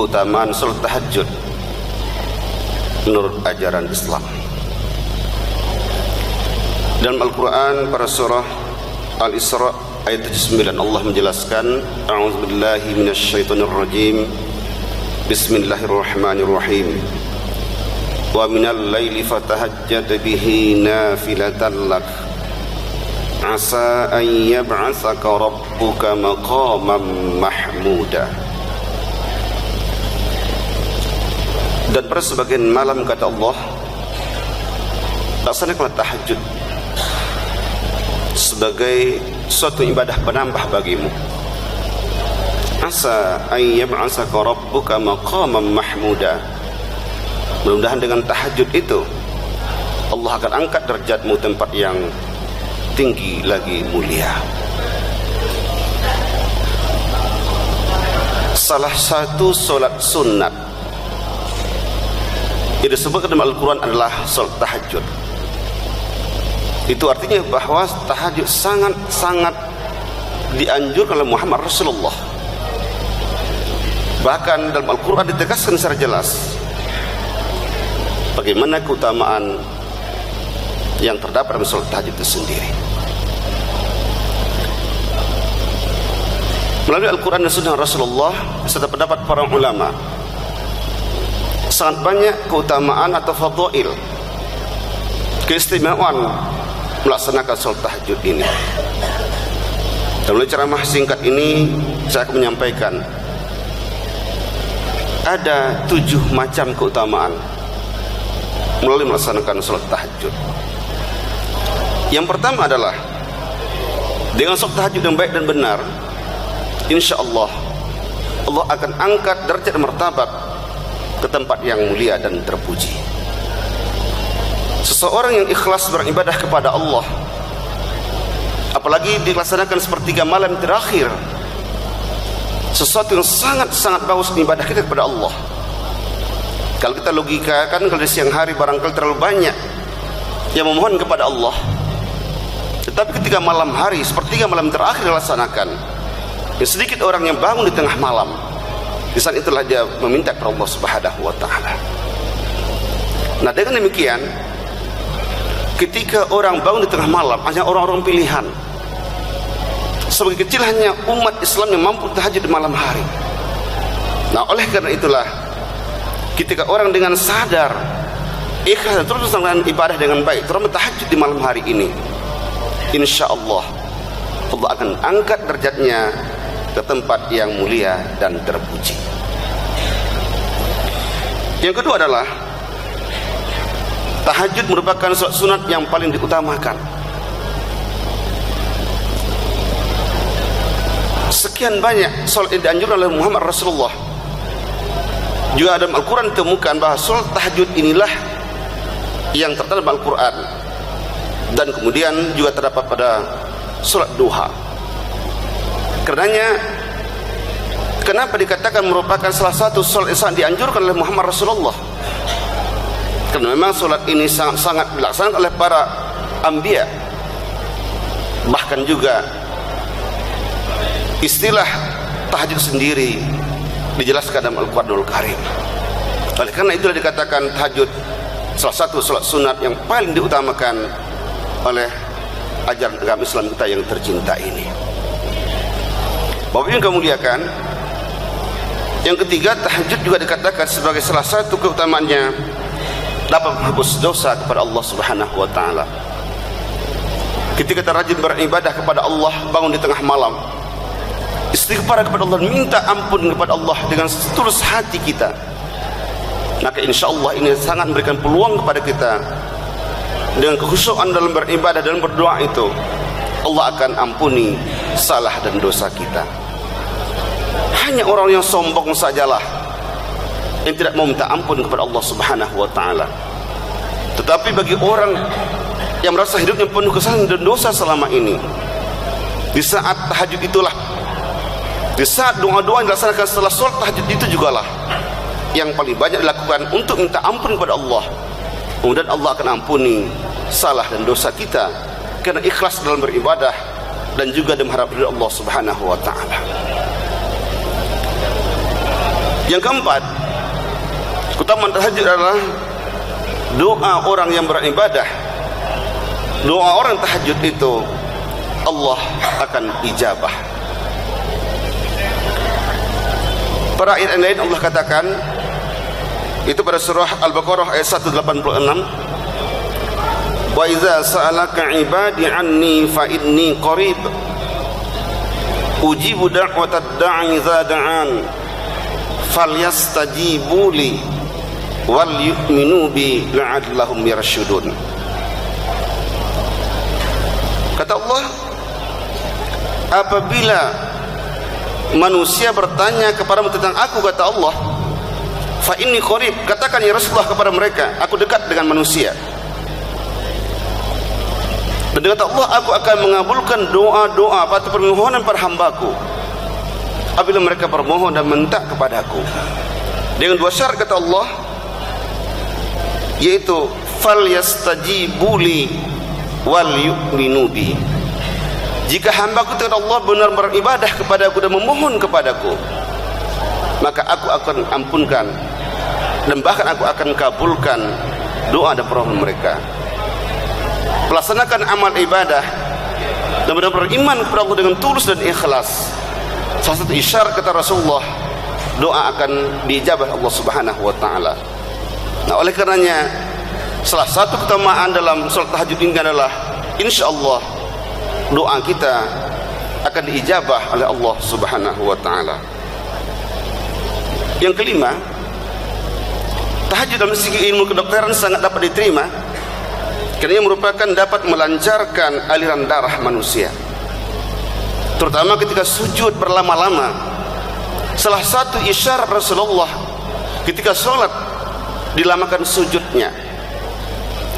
keutamaan salat tahajud menurut ajaran Islam. Dalam Al-Quran pada surah Al-Isra ayat 79 Allah menjelaskan, a'udzubillahi minasyaitonirrajim, bismillahirrahmanirrahim, wa minal laili fatahajjad bihi nafilatan lak asa an yab'atsaka rabbuka maqaman mahmuda. Dan pada sebagian malam kata Allah, laksanakanlah tahajud sebagai suatu ibadah penambah bagimu. Asa an yab'atsaka rabbuka maqaman mahmuda. Mudah-mudahan dengan tahajud itu Allah akan angkat derajatmu tempat yang tinggi lagi mulia. Salah satu solat sunat yang disebutkan dalam Al-Quran adalah salat tahajud. Itu artinya bahwa tahajud sangat-sangat dianjurkan oleh Muhammad Rasulullah. Bahkan dalam Al-Quran ditegaskan secara jelas bagaimana keutamaan yang terdapat dalam salat tahajud itu sendiri. Melalui Al-Quran dan Sunnah Rasulullah serta pendapat para ulama, sangat banyak keutamaan atau fadail, keistimewaan melaksanakan salat tahajud ini. Dalam ceramah singkat ini saya akan menyampaikan ada 7 macam keutamaan melalui melaksanakan salat tahajud. Yang pertama adalah dengan salat tahajud yang baik dan benar, insya Allah Allah akan angkat derajat dan martabat ke tempat yang mulia dan terpuji. Seseorang yang ikhlas beribadah kepada Allah, apalagi dilaksanakan sepertiga malam terakhir, sesuatu yang sangat-sangat bagus ibadah kita kepada Allah. Kalau kita logikakan, kalau di siang hari barangkali terlalu banyak yang memohon kepada Allah, tetapi ketika malam hari sepertiga malam terakhir dilaksanakan, ya sedikit orang yang bangun di tengah malam, di saat itulah dia meminta kepada Allah Subhanahu wa taala. Nah, dengan demikian ketika orang bangun di tengah malam hanya orang-orang pilihan. Sebagai kecil hanya umat Islam yang mampu tahajud di malam hari. Nah, oleh karena itulah ketika orang dengan sadar ikhlas dan terus melaksanakan ibadah dengan baik, terutama tahajud di malam hari ini, insya Allah Allah akan angkat derajatnya ke tempat yang mulia dan terpuji. Yang kedua adalah tahajud merupakan salat sunat yang paling diutamakan. Sekian banyak salat yang dianjurkan oleh Muhammad Rasulullah. Juga dalam Al-Quran ditemukan bahwa salat tahajud inilah yang terdapat dalam Al-Quran, dan kemudian juga terdapat pada salat duha. Karenanya kenapa dikatakan merupakan salah satu salat yang dianjurkan oleh Muhammad Rasulullah? Karena memang salat ini sangat-sangat dilaksanakan oleh para anbiya. Bahkan juga istilah tahajud sendiri dijelaskan dalam Al-Quranul Karim. Oleh karena itulah dikatakan tahajud salah satu salat sunat yang paling diutamakan oleh ajaran agama Islam kita yang tercinta ini. Bapak Ibu yang kami muliakan, yang ketiga, tahajud juga dikatakan sebagai salah satu keutamaannya dapat menghapus dosa kepada Allah Subhanahu wa taala. Ketika kita rajin beribadah kepada Allah, bangun di tengah malam, istighfar kepada Allah, minta ampun kepada Allah dengan setulus hati kita, maka insya Allah ini sangat memberikan peluang kepada kita. Dengan kekhusyukan dalam beribadah dan berdoa itu, Allah akan ampuni salah dan dosa kita. Hanya orang yang sombong sajalah yang tidak mau minta ampun kepada Allah Subhanahu wa taala. Tetapi bagi orang yang merasa hidupnya penuh kesalahan dan dosa selama ini, di saat tahajud itulah, di saat doa-doa yang dilaksanakan setelah sholat tahajud itu jugalah yang paling banyak dilakukan untuk minta ampun kepada Allah. Kemudian Allah akan ampuni salah dan dosa kita karena ikhlas dalam beribadah dan juga mengharap dari Allah Subhanahu wa taala. Yang keempat, keutamaan tahajud adalah doa orang yang beribadah. Doa orang tahajud itu Allah akan ijabah. Pada ayat yang lain Allah katakan, itu pada surah Al-Baqarah ayat 186, wa idza sa'alaka ibadi anni fa inni qarib ujibu da'watad da'i idza da'an falyastajibu li wal yu'minu bi la'allahum yarshudun. Kata Allah, apabila manusia bertanya kepadamu tentang aku, kata Allah, fa inni qarib, katakan ya Rasulullah kepada mereka, aku dekat dengan manusia. Dan kata Allah, aku akan mengabulkan doa-doa atau permohonan para hambaku apabila mereka bermohon dan minta kepadaku. Dengan dua syarat kata Allah, yaitu fal yastajibu li wal yu'minu bi. Jika hambaku kata Allah benar beribadah kepadaku dan memohon kepadaku, maka aku akan ampunkan dan bahkan aku akan kabulkan doa dan permohonan mereka. Melaksanakan amal ibadah dan benar-benar beriman kepada Allah dengan tulus dan ikhlas, salah satu isyarat kata Rasulullah, doa akan diijabah Allah Subhanahu wa taala. Nah, oleh karenanya salah satu keutamaan dalam salat tahajud ini adalah insyaallah doa kita akan diijabah oleh Allah Subhanahu wa taala. Yang kelima, tahajud dalam segi ilmu kedokteran sangat dapat diterima karena ia merupakan dapat melancarkan aliran darah manusia, terutama ketika sujud berlama-lama. Salah satu isyarat Rasulullah ketika sholat dilamakan sujudnya,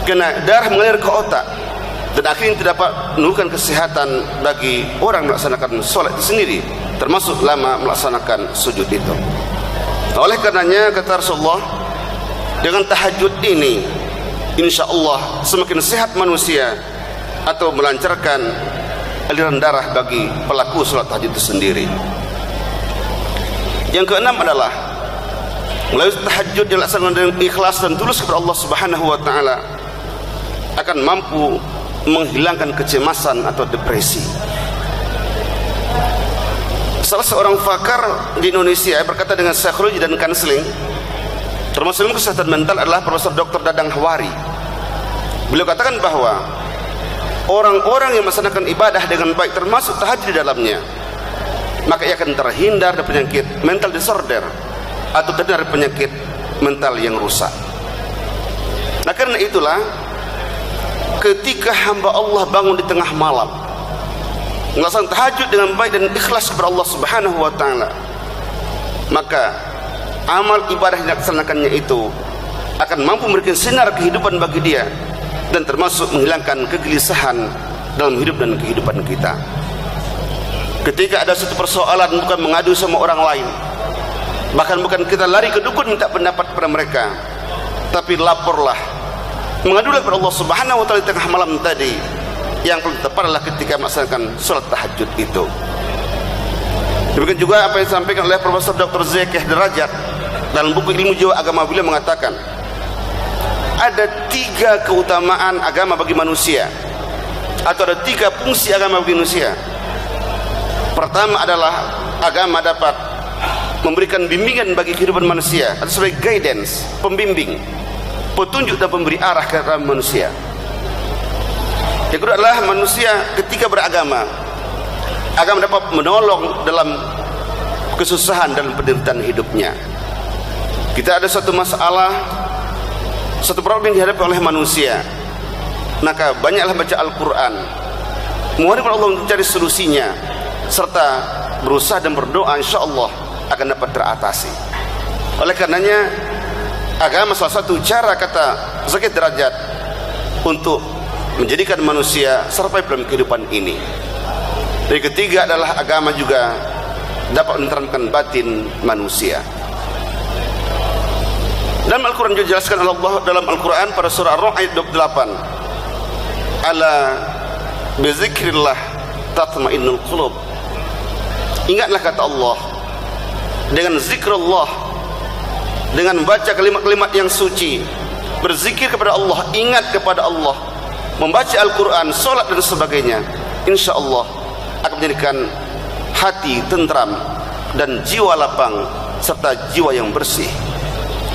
karena darah mengalir ke otak dan akhirnya tidak dapat menunjukkan kesehatan bagi orang melaksanakan sholat itu sendiri, termasuk lama melaksanakan sujud itu. Oleh karenanya kata Rasulullah, dengan tahajud ini insya Allah semakin sehat manusia atau melancarkan aliran darah bagi pelaku sholat tahajud itu sendiri. Yang keenam adalah melalui tahajud dilaksanakan dengan ikhlas dan tulus kepada Allah Subhanahu wa taala akan mampu menghilangkan kecemasan atau depresi. Salah seorang pakar di Indonesia berkata dengan psikologi dan konseling termasuk kesehatan mental adalah Profesor Dr. Dadang Hawari. Beliau katakan bahwa orang-orang yang melaksanakan ibadah dengan baik termasuk tahajud di dalamnya, maka ia akan terhindar dari penyakit mental disorder atau terhindar dari penyakit mental yang rusak. Nah, karena itulah ketika hamba Allah bangun di tengah malam melaksanakan tahajud dengan baik dan ikhlas kepada Allah Subhanahu wa taala, maka amal ibadah yang dilaksanakannya itu akan mampu memberikan sinar kehidupan bagi dia dan termasuk menghilangkan kegelisahan dalam hidup dan kehidupan kita. Ketika ada satu persoalan, bukan mengadu sama orang lain, bahkan bukan kita lari ke dukun minta pendapat kepada mereka, tapi laporlah, mengadulah kepada Allah Subhanahu wa taala di tengah malam tadi. Yang paling tepat adalah ketika melaksanakan salat tahajud itu. Demikian juga apa yang disampaikan oleh Profesor Dr. Zekeh Derajat dalam buku Ilmu Jiwa Agama. Beliau mengatakan ada 3 keutamaan agama bagi manusia, atau ada 3 fungsi agama bagi manusia. Pertama adalah agama dapat memberikan bimbingan bagi kehidupan manusia, atau sebagai guidance, pembimbing, petunjuk dan pemberi arah ke dalam manusia. Yang kedua adalah manusia ketika beragama, agama dapat menolong dalam kesusahan dan penderitaan hidupnya. Kita ada satu masalah, satu problem yang dihadapi oleh manusia, maka banyaklah baca Al-Quran, mohon kepada Allah untuk cari solusinya, serta berusaha dan berdoa, insya Allah akan dapat teratasi. Oleh karenanya agama salah satu cara, kata Zakir Derajat, untuk menjadikan manusia survive dalam kehidupan ini. Dan ketiga adalah agama juga dapat meneramkan batin manusia. Dalam Al-Quran juga dijelaskan oleh Allah dalam Al-Quran pada surah Ar-Rum ayat 28, ala bizikrillah tatma'innul qulub. Ingatlah kata Allah, dengan zikrullah dengan membaca kalimat-kalimat yang suci, berzikir kepada Allah, ingat kepada Allah, membaca Al-Quran, solat dan sebagainya, insya Allah akan menjadikan hati tentram dan jiwa lapang serta jiwa yang bersih.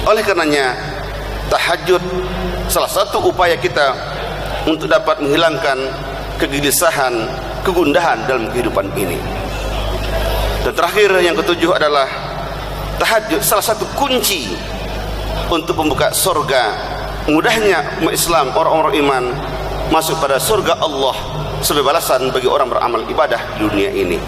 Oleh karenanya tahajud salah satu upaya kita untuk dapat menghilangkan kegelisahan, kegundahan dalam kehidupan ini. Dan terakhir, yang ketujuh adalah tahajud salah satu kunci untuk membuka surga, mudahnya umat Islam, orang-orang iman masuk pada surga Allah sebagai balasan bagi orang beramal ibadah di dunia ini.